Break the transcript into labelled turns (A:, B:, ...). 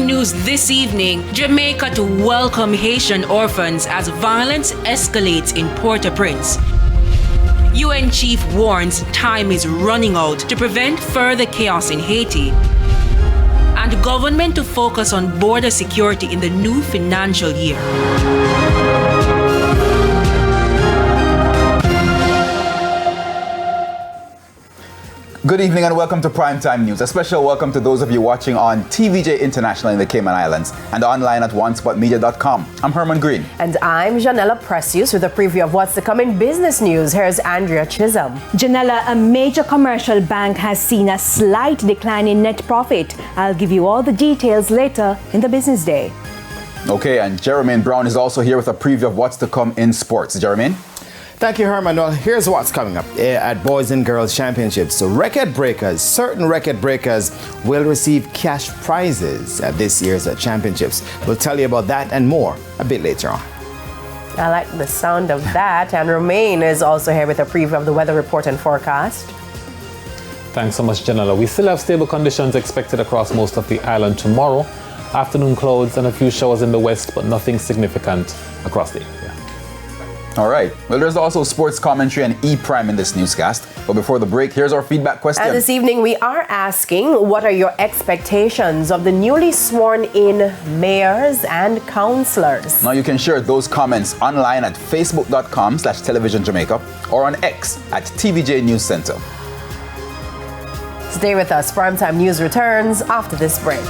A: Primetime News this evening, Jamaica to welcome Haitian orphans as violence escalates in Port-au-Prince. UN chief warns time is running out to prevent further chaos in Haiti. And government to focus on border security in the new financial year.
B: Good evening and welcome to Primetime News. A special welcome to those of you watching on TVJ International in the Cayman Islands and online at onespotmedia.com. I'm Herman Green.
C: And I'm Janella Precious with a preview of what's to come in business news. Here's Andrea Chisholm.
D: Janella, a major commercial bank has seen a slight decline in net profit. I'll give you all the details later in the business day.
B: Okay, and Jermaine Brown is also here with a preview of what's to come in sports. Jermaine?
E: Thank you, Herman. Well, here's what's coming up at Boys and Girls Championships. So certain record breakers will receive cash prizes at this year's championships. We'll tell you about that and more a bit later on.
C: I like the sound of that. And Romain is also here with a preview of the weather report and forecast.
F: Thanks so much, Janella. We still have stable conditions expected across most of the island tomorrow. Afternoon clouds and a few showers in the west, but nothing significant across the area.
B: All right. Well, there's also sports commentary and E-Prime in this newscast. But before the break, here's our feedback question.
C: And this evening, we are asking, what are your expectations of the newly sworn-in mayors and councillors?
B: Now you can share those comments online at facebook.com/televisionjamaica or on X at TVJ News Center.
C: Stay with us. Primetime News returns after this break.